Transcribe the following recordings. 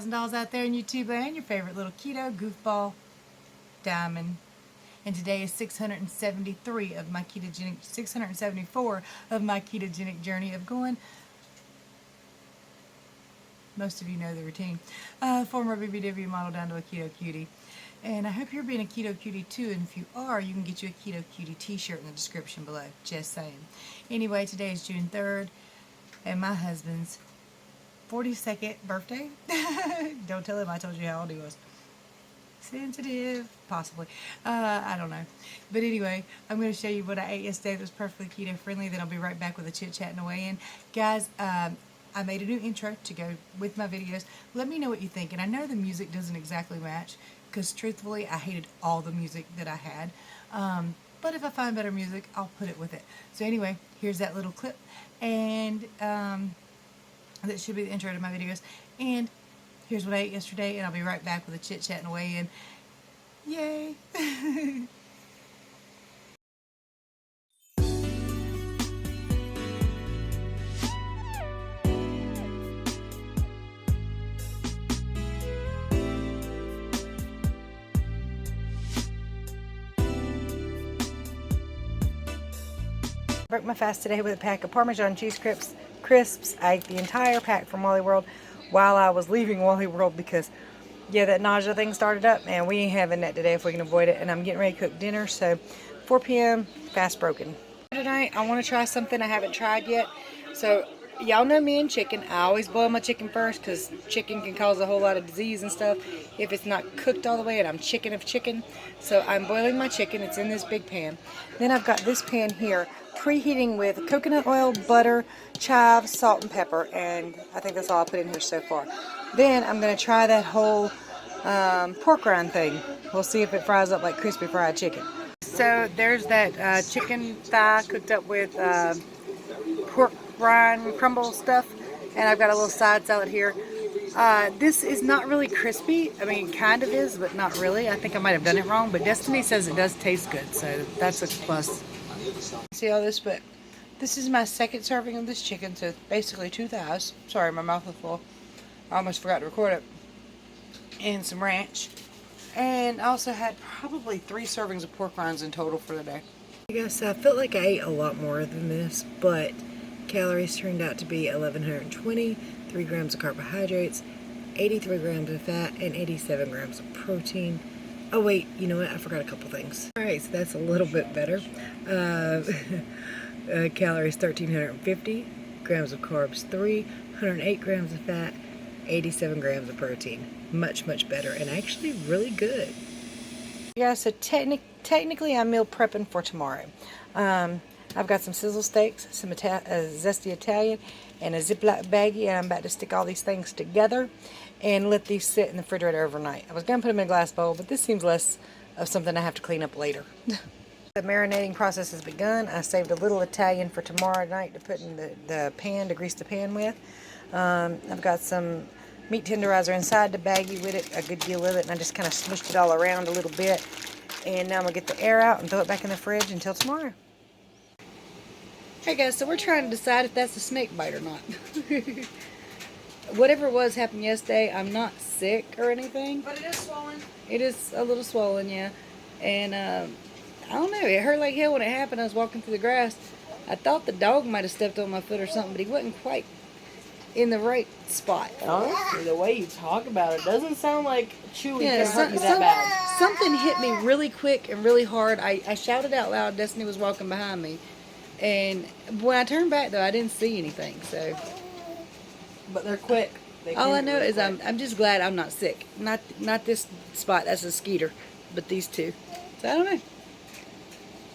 $1,000 out there in YouTube land, your favorite little keto goofball diamond. And today is 674 of my ketogenic journey of going. Most of you know the routine. Former BBW model down to a keto cutie. And I hope you're being a keto cutie too, and if you are, you can get you a keto cutie t-shirt in the description below. Just saying. Anyway, today is June 3rd, and my husband's 42nd birthday. Don't tell him I told you how old he was. Sensitive, possibly. I don't know. But anyway, I'm going to show you what I ate yesterday that was perfectly keto friendly. Then I'll be right back with a chit chat and a weigh in. Guys, I made a new intro to go with my videos. Let me know what you think. And I know the music doesn't exactly match, because truthfully, I hated all the music that I had. But if I find better music, I'll put it with it. So anyway, here's that little clip. And that should be the intro to my videos. And here's what I ate yesterday, and I'll be right back with a chit chat and a weigh in. Yay! Broke my fast today with a pack of Parmesan cheese crisps. I ate the entire pack from Wally World while I was leaving Wally World because, yeah, that nausea thing started up, and we ain't having that today if we can avoid it. And I'm getting ready to cook dinner, so 4 p.m., fast broken. Tonight, I want to try something I haven't tried yet. So, y'all know me and chicken. I always boil my chicken first because chicken can cause a whole lot of disease and stuff if it's not cooked all the way, and I'm chicken of chicken. So, I'm boiling my chicken. It's in this big pan. Then I've got this pan here, preheating with coconut oil, butter, chives, salt, and pepper, and I think that's all I put in here so far. Then I'm going to try that whole pork rind thing. We'll see if it fries up like crispy fried chicken. So there's that chicken thigh cooked up with pork rind crumble stuff, and I've got a little side salad here. This is not really crispy. I mean, kind of is, but not really. I think I might have done it wrong, but Destiny says it does taste good, so that's a plus. See all this, but this is my second serving of this chicken, so basically 2 thighs. Sorry, my mouth was full. I almost forgot to record it. And some ranch. And I also had probably 3 servings of pork rinds in total for the day. I guess I felt like I ate a lot more than this, but calories turned out to be 1,120, 3 grams of carbohydrates, 83 grams of fat, and 87 grams of protein. Oh wait, you know what? I forgot a couple things. Alright, so that's a little bit better. Calories 1,350, grams of carbs 3, 108 grams of fat, 87 grams of protein. Much better, and actually really good. Yeah, so technically I'm meal prepping for tomorrow. I've got some sizzle steaks, some zesty Italian, and a Ziploc baggie, and I'm about to stick all these things together and let these sit in the refrigerator overnight. I was going to put them in a glass bowl, but this seems less of something I have to clean up later. The marinating process has begun. I saved a little Italian for tomorrow night to put in the pan, to grease the pan with. I've got some meat tenderizer inside the baggie with it, a good deal of it, and I just kind of smushed it all around a little bit. And now I'm going to get the air out and throw it back in the fridge until tomorrow. Hey guys, so we're trying to decide if that's a snake bite or not. Whatever it was happened yesterday. I'm not sick or anything. But it is swollen. It is a little swollen, yeah. And I don't know, it hurt like hell when it happened. I was walking through the grass. I thought the dog might have stepped on my foot or something, but he wasn't quite in the right spot. Honestly, the way you talk about it doesn't sound like Chewy can hurt you that bad. Something hit me really quick and really hard. I shouted out loud. Destiny was walking behind me. And when I turned back, though, I didn't see anything. So, but they're quick. All I know is I'm just glad I'm not sick. Not this spot. That's a skeeter. But these two. So I don't know.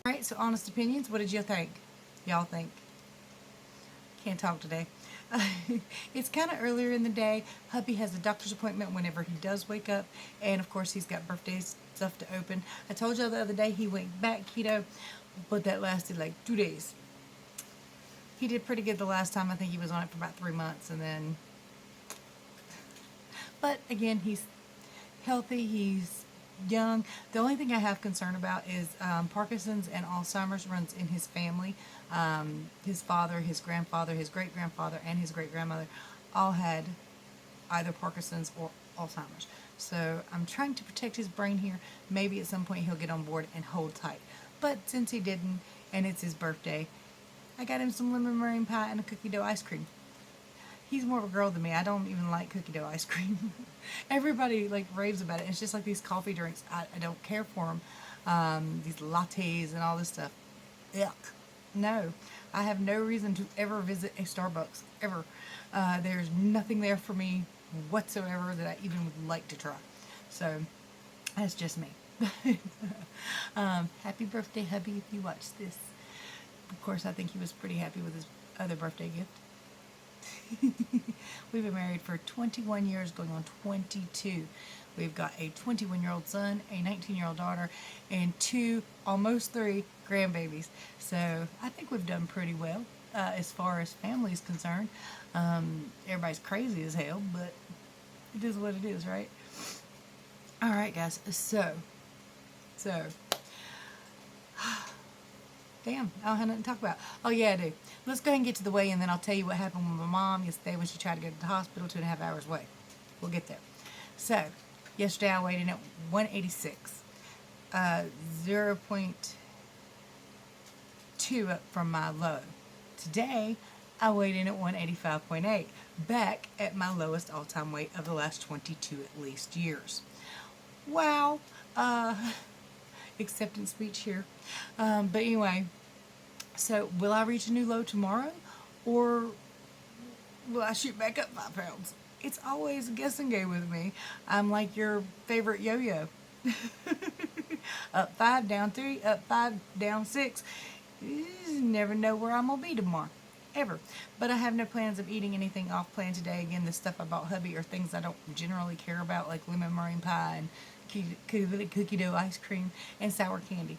All right. So honest opinions. What did you think? Y'all think? Can't talk today. It's kind of earlier in the day. Hubby has a doctor's appointment whenever he does wake up, and of course he's got birthdays stuff to open. I told y'all the other day he went back keto, but that lasted like 2 days. He did pretty good the last time. I think he was on it for about 3 months, and then, but again, he's healthy, he's young. The only thing I have concern about is Parkinson's and Alzheimer's runs in his family. His father, his grandfather, his great-grandfather, and his great-grandmother all had either Parkinson's or Alzheimer's. So I'm trying to protect his brain here. Maybe at some point he'll get on board and hold tight. But since he didn't, and it's his birthday, I got him some lemon meringue pie and a cookie dough ice cream. He's more of a girl than me. I don't even like cookie dough ice cream. Everybody like raves about it. It's just like these coffee drinks. I don't care for them. These lattes and all this stuff. Yuck. No, I have no reason to ever visit a Starbucks, ever. There's nothing there for me whatsoever that I even would like to try. So, that's just me. Happy birthday, hubby, if you watch this. Of course, I think he was pretty happy with his other birthday gift. We've been married for 21 years, going on 22. We've got a 21-year-old son, a 19-year-old daughter, and 2, almost 3 grandbabies. So I think we've done pretty well as far as family is concerned. Everybody's crazy as hell, but it is what it is, right? All right, guys. So, damn, I don't have nothing to talk about. Oh, yeah, I do. Let's go ahead and get to the weigh-in, then I'll tell you what happened with my mom yesterday when she tried to go to the hospital 2.5 hours away. We'll get there. So, yesterday I weighed in at 186. 0.2 up from my low. Today, I weighed in at 185.8. Back at my lowest all-time weight of the last 22 at least years. Wow. Acceptance speech here. But anyway, so will I reach a new low tomorrow, or will I shoot back up 5 pounds? It's always a guessing game with me. I'm like your favorite yo-yo. Up 5, down 3, up 5, down 6. You never know where I'm going to be tomorrow. Ever. But I have no plans of eating anything off plan today. Again, the stuff I bought hubby are things I don't generally care about, like lemon meringue pie and cookie dough ice cream and sour candy.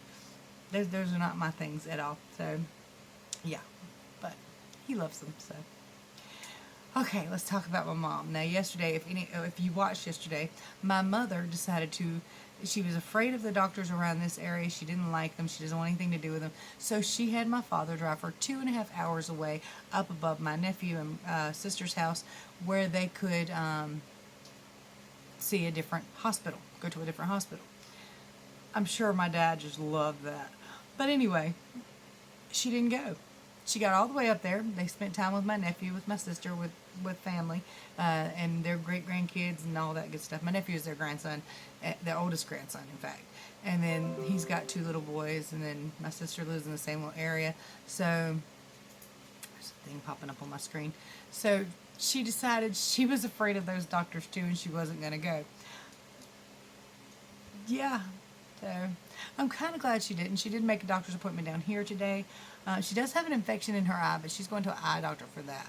Those are not my things at all. So, yeah. But he loves them, so. Okay, let's talk about my mom. Now, yesterday, if you watched yesterday, my mother decided she was afraid of the doctors around this area. She didn't like them. She doesn't want anything to do with them. So she had my father drive her 2.5 hours away up above my nephew and sister's house where they could see a different hospital, go to a different hospital. I'm sure my dad just loved that. But anyway, she didn't go. She got all the way up there. They spent time with my nephew, with my sister, with family, and their great-grandkids and all that good stuff. My nephew is their grandson, their oldest grandson, in fact. And then he's got 2 little boys, and then my sister lives in the same little area. So, there's a thing popping up on my screen. So, she decided she was afraid of those doctors, too, and she wasn't going to go. Yeah. So, I'm kind of glad she didn't. She did make a doctor's appointment down here today. She does have an infection in her eye, but she's going to an eye doctor for that.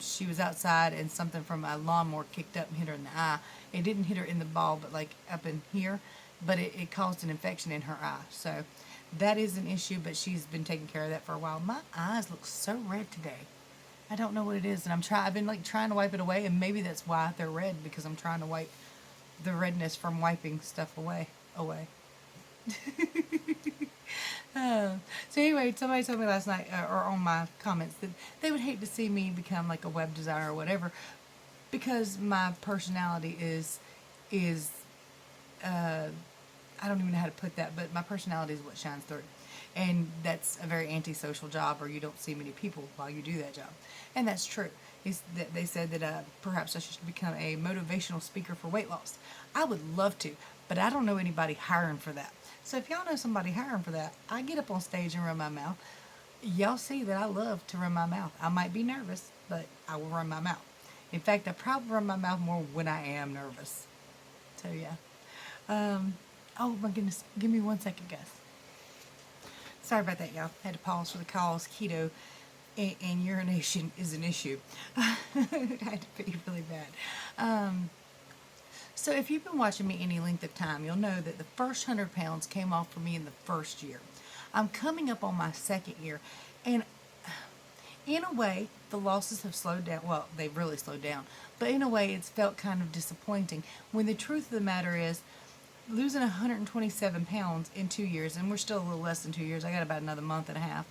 She was outside and something from a lawnmower kicked up and hit her in the eye. It didn't hit her in the ball, but like up in here. But it caused an infection in her eye. So that is an issue, but she's been taking care of that for a while. My eyes look so red today. I don't know what it is, and I've been like trying to wipe it away, and maybe that's why they're red, because I'm trying to wipe the redness from wiping stuff away. So anyway, somebody told me last night, or on my comments, that they would hate to see me become like a web designer or whatever, because my personality is I don't even know how to put that, but my personality is what shines through. And that's a very antisocial job, or you don't see many people while you do that job. And that's true. They said that perhaps I should become a motivational speaker for weight loss. I would love to, but I don't know anybody hiring for that. So if y'all know somebody hiring for that, I get up on stage and run my mouth. Y'all see that I love to run my mouth. I might be nervous, but I will run my mouth. In fact, I probably run my mouth more when I am nervous. So yeah. Oh my goodness. Give me 1 second, guys. Sorry about that, y'all. Had to pause for the calls. Keto and urination is an issue. I had to pee really bad. So if you've been watching me any length of time, you'll know that the first 100 pounds came off for me in the first year. I'm coming up on my second year, and in a way, the losses have slowed down. Well, they've really slowed down, but in a way, it's felt kind of disappointing, when the truth of the matter is, losing 127 pounds in 2 years, and we're still a little less than 2 years. I got about another month and a half.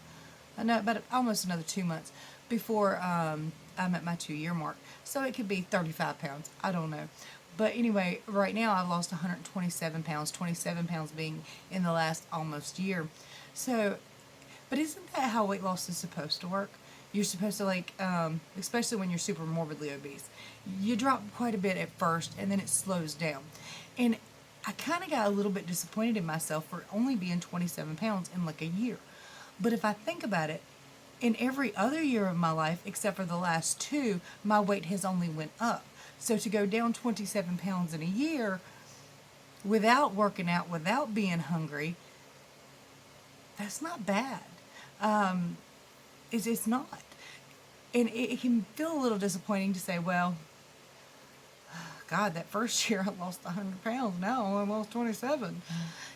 No, about almost another 2 months before I'm at my 2-year mark. So it could be 35 pounds. I don't know. But anyway, right now I've lost 127 pounds, 27 pounds being in the last almost year. So, but isn't that how weight loss is supposed to work? You're supposed to especially when you're super morbidly obese, you drop quite a bit at first and then it slows down. And I kind of got a little bit disappointed in myself for only being 27 pounds in like a year. But if I think about it, in every other year of my life, except for the last 2, my weight has only went up. So to go down 27 pounds in a year without working out, without being hungry, that's not bad. It's not. And it can feel a little disappointing to say, well, God, that first year I lost 100 pounds. Now I lost 27.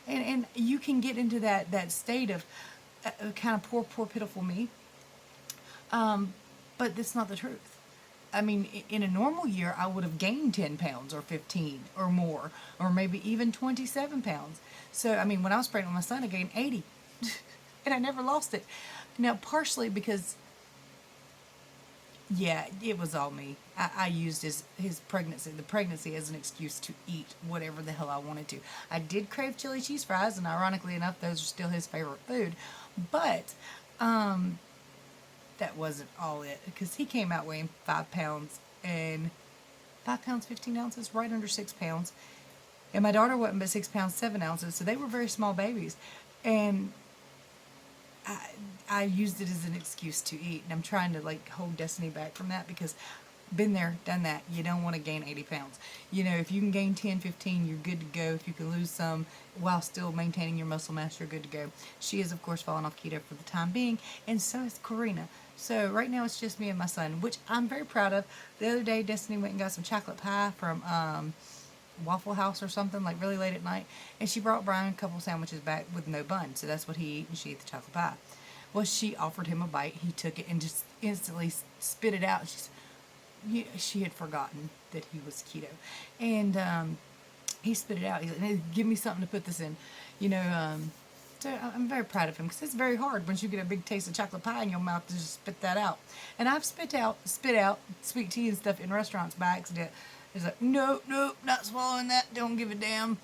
And you can get into that state of kind of poor, pitiful me. But that's not the truth. I mean, in a normal year, I would have gained 10 pounds or 15 or more, or maybe even 27 pounds. So, I mean, when I was pregnant with my son, I gained 80. And I never lost it. Now, partially because, yeah, it was all me. I used the pregnancy as an excuse to eat whatever the hell I wanted to. I did crave chili cheese fries, and ironically enough, those are still his favorite food. But, that wasn't all it, because he came out weighing 5 pounds and 5 pounds 15 ounces, right under 6 pounds, and my daughter wasn't but 6 pounds 7 ounces, so they were very small babies. And I used it as an excuse to eat, and I'm trying to hold Destiny back from that, because been there, done that. You don't want to gain 80 pounds. You know, if you can gain 10, 15, you're good to go. If you can lose some while still maintaining your muscle mass, you're good to go. She is, of course, falling off keto for the time being, and so is Karina. So right now it's just me and my son, which I'm very proud of. The other day, Destiny went and got some chocolate pie from Waffle House or something, really late at night, and she brought Brian a couple sandwiches back with no bun, so that's what he ate, and she ate the chocolate pie. Well, she offered him a bite. He took it and just instantly spit it out. She had forgotten that he was keto, and he spit it out. He's like, "Hey, give me something to put this in," So I'm very proud of him, because it's very hard once you get a big taste of chocolate pie in your mouth to just spit that out. And I've spit out sweet tea and stuff in restaurants by accident. It's like, nope, not swallowing that. Don't give a damn.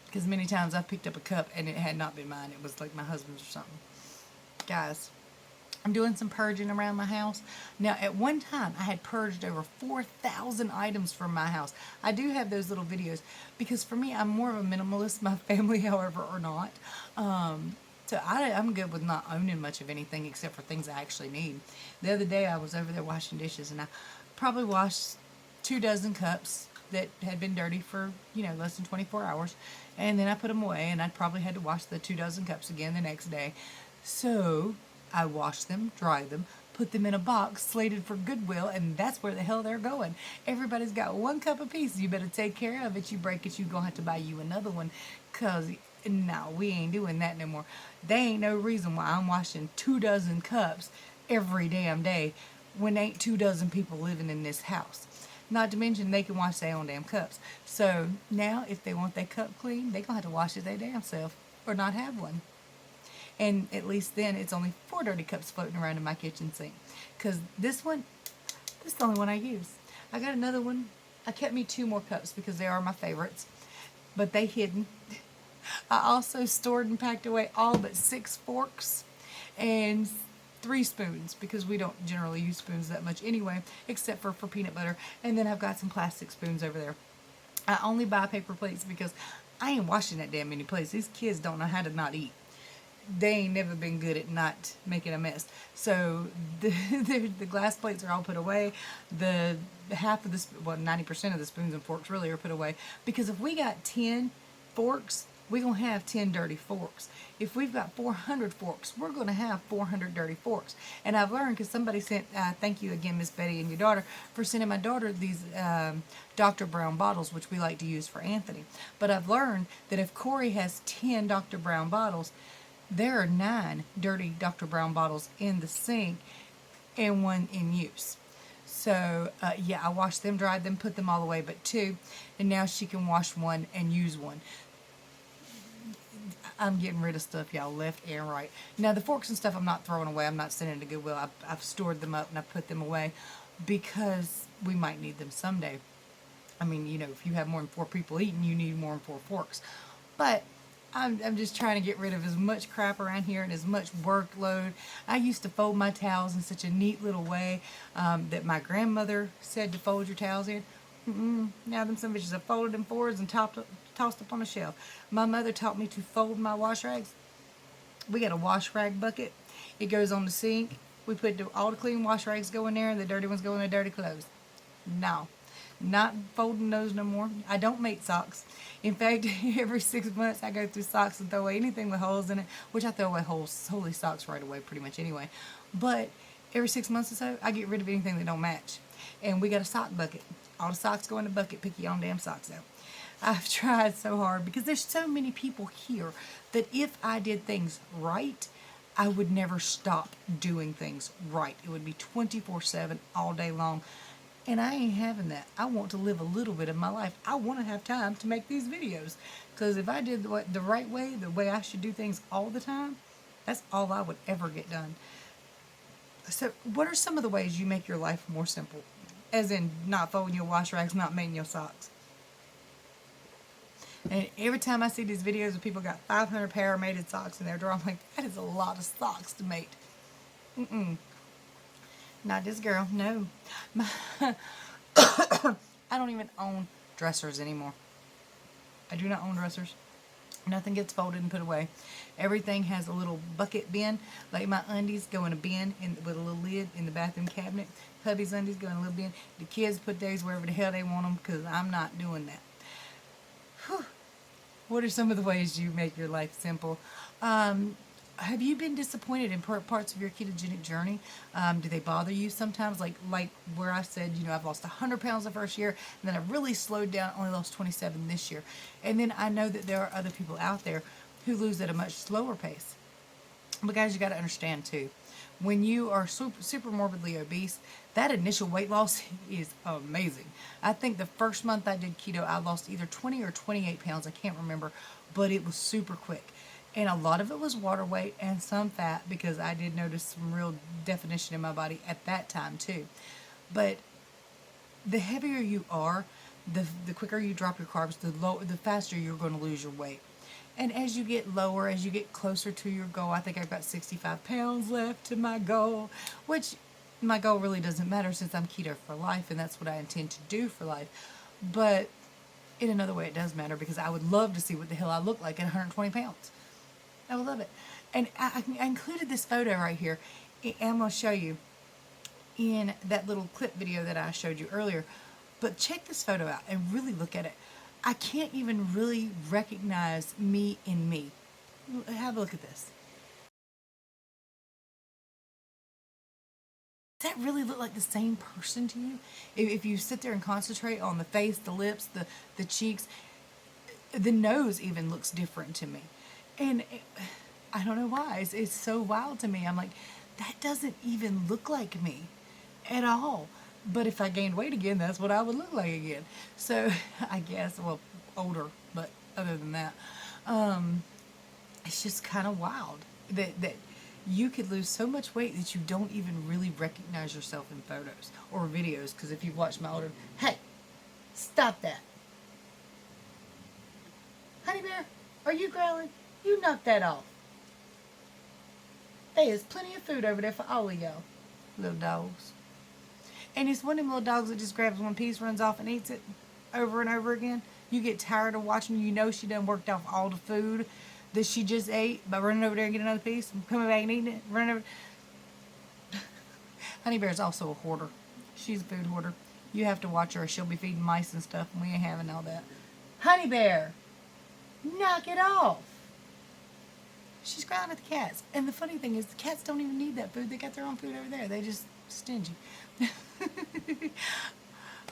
Because many times I've picked up a cup and it had not been mine. It was like my husband's or something. Guys, I'm doing some purging around my house. Now, at one time, I had purged over 4,000 items from my house. I do have those little videos, because for me, I'm more of a minimalist. My family, however, are not. So I'm good with not owning much of anything except for things I actually need. The other day, I was over there washing dishes, and I probably washed 24 cups that had been dirty for, less than 24 hours. And then I put them away, and I probably had to wash the 24 cups again the next day. So I washed them, dried them, put them in a box slated for Goodwill, and that's where the hell they're going. Everybody's got 1 cup apiece. You better take care of it. You break it, you're going to have to buy you another one, because no, we ain't doing that no more. There ain't no reason why I'm washing 24 cups every damn day when ain't 24 people living in this house. Not to mention they can wash their own damn cups. So now if they want their cup clean, they going to have to wash it their damn self or not have one. And at least then it's only 4 dirty cups floating around in my kitchen sink. Because this is the only one I use. I got another one. I kept me 2 more cups because they are my favorites. But they hidden. I also stored and packed away all but 6 forks and 3 spoons, because we don't generally use spoons that much anyway, except for peanut butter. And then I've got some plastic spoons over there. I only buy paper plates because I ain't washing that damn many plates. These kids don't know how to not eat. They ain't never been good at not making a mess. So the glass plates are all put away. The half of the 90% of the spoons and forks really are put away, because if we got 10 forks, we're going to have 10 dirty forks. If we've got 400 forks, we're going to have 400 dirty forks. And I've learned, because somebody sent, thank you again, Miss Betty and your daughter, for sending my daughter these Dr. Brown bottles, which we like to use for Anthony. But I've learned that if Corey has 10 Dr. Brown bottles, there are 9 dirty Dr. Brown bottles in the sink and 1 in use. So, yeah, I washed them, dried them, put them all away but 2. And now she can wash 1 and use 1. I'm getting rid of stuff, y'all, left and right. Now, the forks and stuff I'm not throwing away. I'm not sending to Goodwill. I've stored them up and I've put them away because we might need them someday. I mean, you know, if you have more than 4 people eating, you need more than 4 forks. But I'm just trying to get rid of as much crap around here and as much workload. I used to fold my towels in such a neat little way that my grandmother said to fold your towels in. Now them some bitches are folded in fours and tossed up on a shelf. My mother taught me to fold my wash rags. We got a wash rag bucket. It goes on the sink. We put all the clean wash rags go in there and the dirty ones go in the dirty clothes. No. Not folding those no more. I don't make socks. In fact, every 6 months I go through socks and throw away anything with holes in it, which I throw away holy socks right away pretty much anyway. But every 6 months or so, I get rid of anything that don't match. And we got a sock bucket. All the socks go in the bucket. Pick your own damn socks out. I've tried so hard because there's so many people here that if I did things right, I would never stop doing things right. It would be 24/7 all day long. And I ain't having that. I want to live a little bit of my life. I want to have time to make these videos. Because if I did the right way, the way I should do things all the time, that's all I would ever get done. So what are some of the ways you make your life more simple? As in not folding your wash rags, not making your socks. And every time I see these videos of people got 500 pair of mated socks in their drawer, I'm like, that is a lot of socks to mate. Not this girl, no. I don't even own dressers anymore. I do not own dressers. Nothing gets folded and put away. Everything has a little bucket bin. Like my undies go in a bin with a little lid in the bathroom cabinet. Hubby's undies go in a little bin. The kids put theirs wherever the hell they want them because I'm not doing that. Whew. What are some of the ways you make your life simple? Have you been disappointed in parts of your ketogenic journey? Do they bother you sometimes? Like where I said, you know, I've lost 100 pounds the first year, and then I really slowed down, only lost 27 this year. And then I know that there are other people out there who lose at a much slower pace. But guys, you got to understand too, when you are super morbidly obese, that initial weight loss is amazing. I think the first month I did keto, I lost either 20 or 28 pounds. I can't remember, but it was super quick. And a lot of it was water weight and some fat because I did notice some real definition in my body at that time too. But the heavier you are, the quicker you drop your carbs, the faster you're going to lose your weight. And as you get lower, as you get closer to your goal, I think I've got 65 pounds left to my goal, which my goal really doesn't matter since I'm keto for life and that's what I intend to do for life. But in another way, it does matter because I would love to see what the hell I look like at 120 pounds. I would love it. And I included this photo right here. And I'm going to show you in that little clip video that I showed you earlier. But check this photo out and really look at it. I can't even really recognize me in me. Have a look at this. Does that really look like the same person to you? If you sit there and concentrate on the face, the lips, the cheeks, the nose even looks different to me. And I don't know why. It's so wild to me. I'm like, that doesn't even look like me at all. But if I gained weight again, that's what I would look like again. So I guess, well, older, but other than that, it's just kind of wild that you could lose so much weight that you don't even really recognize yourself in photos or videos. Because if you've watched my older, hey, stop that. Honey bear, are you growling? You knock that off. There's plenty of food over there for all of y'all, little dogs. And it's one of them little dogs that just grabs one piece, runs off and eats it over and over again. You get tired of watching. You know she done worked off all the food that she just ate by running over there and getting another piece and coming back and eating it, running over. Honey Bear's also a hoarder. She's a food hoarder. You have to watch her or she'll be feeding mice and stuff, and we ain't having all that. Honey Bear, knock it off. She's growling at the cats. And the funny thing is, the cats don't even need that food. They got their own food over there. They just stingy.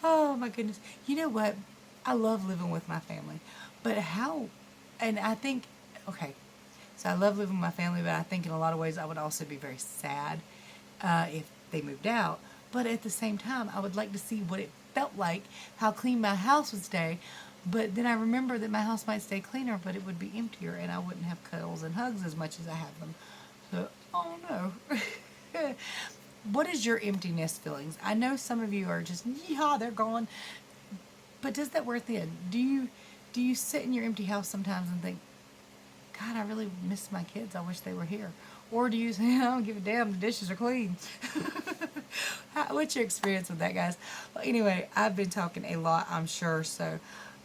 Oh, my goodness. You know what? I love living with my family. But how... And I think... Okay. So I love living with my family, but I think in a lot of ways I would also be very sad if they moved out. But at the same time, I would like to see what it felt like, how clean my house would stay But then I remember that my house might stay cleaner, but it would be emptier, and I wouldn't have cuddles and hugs as much as I have them. So, oh no. What is your emptiness feelings? I know some of you are just, yeehaw, they're gone. But does that wear thin? Do you sit in your empty house sometimes and think, God, I really miss my kids. I wish they were here. Or do you say, I don't give a damn, the dishes are clean? What's your experience with that, guys? Well, anyway, I've been talking a lot, I'm sure. So,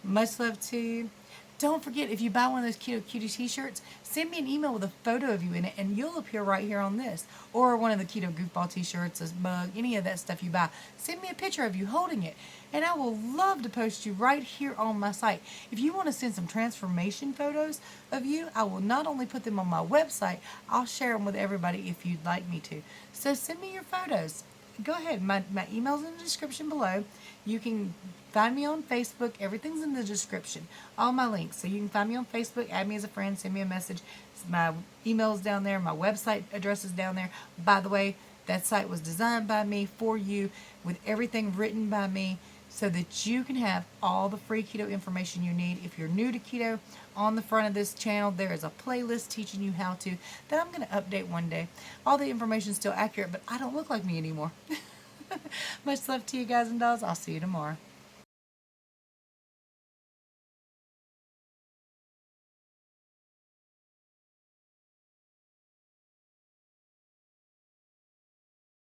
much love to you. Don't forget, if you buy one of those Keto Cutie t-shirts, send me an email with a photo of you in it, and you'll appear right here on this. Or one of the Keto Goofball t-shirts, a mug, any of that stuff you buy. Send me a picture of you holding it, and I will love to post you right here on my site. If you want to send some transformation photos of you, I will not only put them on my website, I'll share them with everybody if you'd like me to. So send me your photos. Go ahead. My email's in the description below. You can find me on Facebook. Everything's in the description. All my links. So you can find me on Facebook, add me as a friend, send me a message. My email's down there. My website address is down there. By the way, that site was designed by me for you with everything written by me so that you can have all the free keto information you need. If you're new to keto, on the front of this channel, there is a playlist teaching you how to that I'm going to update one day. All the information is still accurate, but I don't look like me anymore. Much love to you guys and dolls. I'll see you tomorrow.